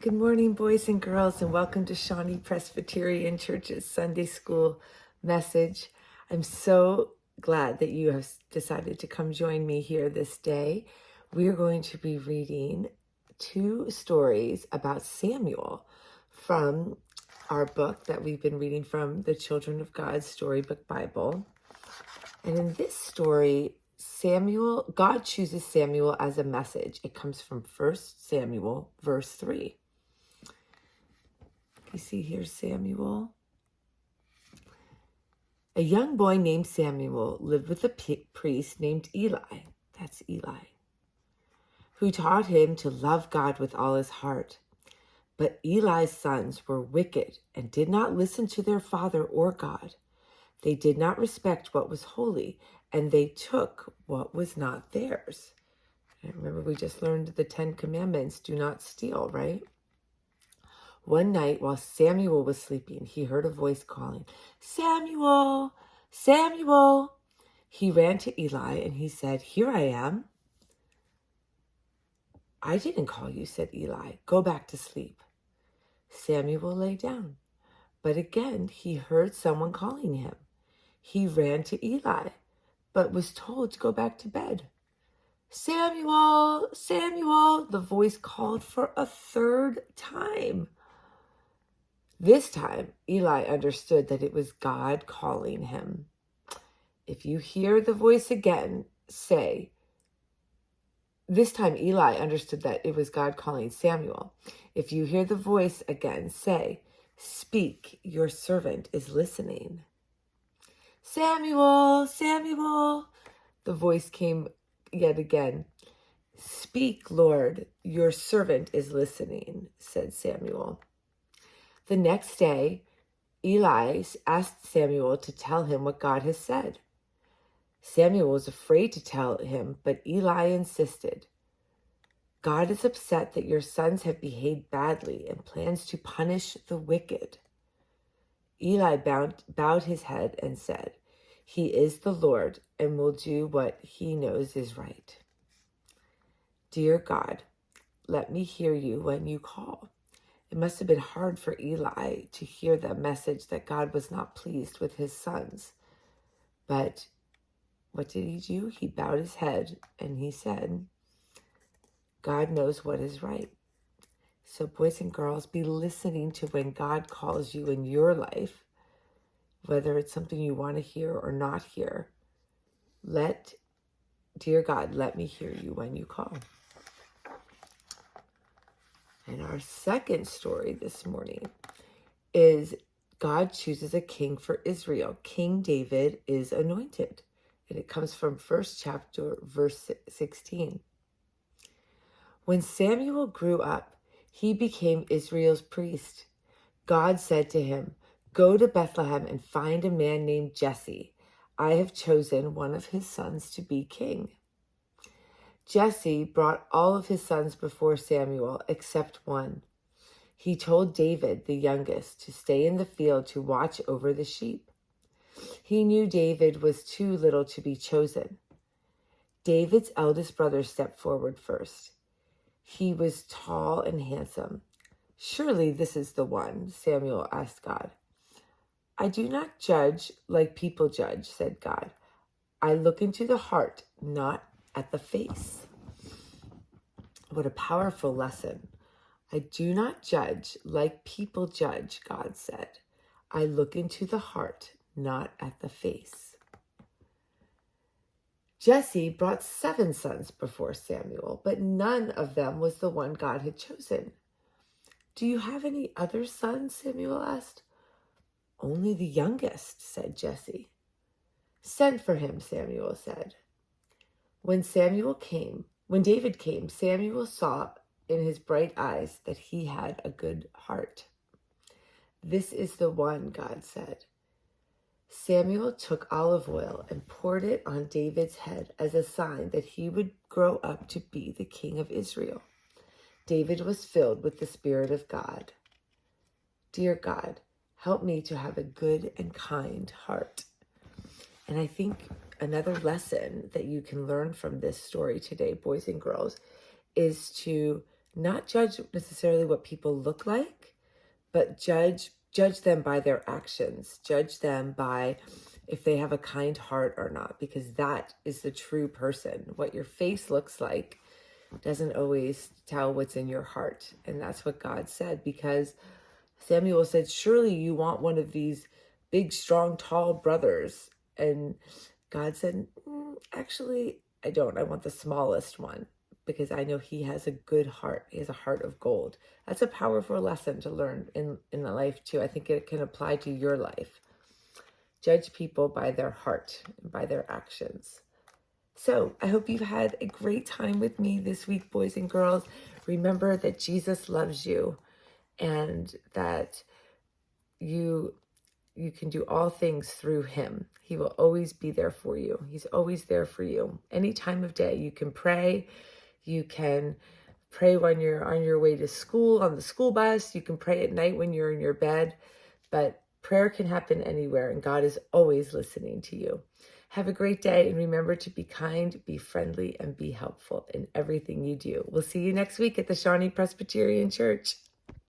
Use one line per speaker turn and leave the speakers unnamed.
Good morning, boys and girls, and welcome to Shawnee Presbyterian Church's Sunday School message. I'm so glad that you have decided to come join me here this day. We are going to be reading two stories about Samuel from our book that we've been reading from the Children of God Storybook Bible. And in this story, God chooses Samuel as a message. It comes from 1 Samuel, verse 3. You see here Samuel. A young boy named Samuel lived with a priest named Eli. That's Eli. Who taught him to love God with all his heart. But Eli's sons were wicked and did not listen to their father or God. They did not respect what was holy, and they took what was not theirs. And remember, we just learned the 10 Commandments, do not steal, right? One night while Samuel was sleeping, he heard a voice calling, "Samuel, Samuel." He ran to Eli and he said, "Here I am." "I didn't call you," said Eli. "Go back to sleep." Samuel lay down, but again he heard someone calling him. He ran to Eli, but was told to go back to bed. "Samuel, Samuel," the voice called for a third time. This time, Eli understood that it was God calling him. If you hear the voice again, say, this time Eli understood that it was God calling Samuel. If you hear the voice again, say, "Speak, your servant is listening." "Samuel, Samuel," the voice came yet again. "Speak, Lord, your servant is listening," said Samuel. The next day, Eli asked Samuel to tell him what God has said. Samuel was afraid to tell him, but Eli insisted. "God is upset that your sons have behaved badly and plans to punish the wicked." Eli bowed his head and said, "He is the Lord and will do what he knows is right." Dear God, let me hear you when you call. It must have been hard for Eli to hear the message that God was not pleased with his sons. But what did he do? He bowed his head and he said, God knows what is right. So boys and girls, be listening to when God calls you in your life, whether it's something you want to hear or not hear. Dear God, let me hear you when you call. And our second story this morning is God chooses a king for Israel. King David is anointed. And it comes from 1st chapter, verse 16. When Samuel grew up, he became Israel's priest. God said to him, "Go to Bethlehem and find a man named Jesse. I have chosen one of his sons to be king." Jesse brought all of his sons before Samuel except one. He told David, the youngest, to stay in the field to watch over the sheep. He knew David was too little to be chosen. David's eldest brother stepped forward first. He was tall and handsome. "Surely this is the one," Samuel asked God. "I do not judge like people judge," said God. "I look into the heart, not at the face." What a powerful lesson. I do not judge like people judge, God said. I look into the heart, not at the face. Jesse brought 7 sons before Samuel, but none of them was the one God had chosen. "Do you have any other sons?" Samuel asked. "Only the youngest," said Jesse. "Send for him," Samuel said. When David came, Samuel saw in his bright eyes that he had a good heart. "This is the one," God said. Samuel took olive oil and poured it on David's head as a sign that he would grow up to be the king of Israel. David was filled with the Spirit of God. Dear God, help me to have a good and kind heart. And I think another lesson that you can learn from this story today, boys and girls, is to not judge necessarily what people look like, but judge them by their actions. Judge them by if they have a kind heart or not, because that is the true person. What your face looks like doesn't always tell what's in your heart. And that's what God said, because Samuel said, surely you want one of these big, strong, tall brothers. And God said, actually, I don't. I want the smallest one, because I know he has a good heart. He has a heart of gold. That's a powerful lesson to learn in the life too. I think it can apply to your life. Judge people by their heart and by their actions. So I hope you've had a great time with me this week, boys and girls. Remember that Jesus loves you, and that you can do all things through him. He will always be there for you. He's always there for you. Any time of day, you can pray. You can pray when you're on your way to school, on the school bus. You can pray at night when you're in your bed. But prayer can happen anywhere, and God is always listening to you. Have a great day, and remember to be kind, be friendly, and be helpful in everything you do. We'll see you next week at the Shawnee Presbyterian Church.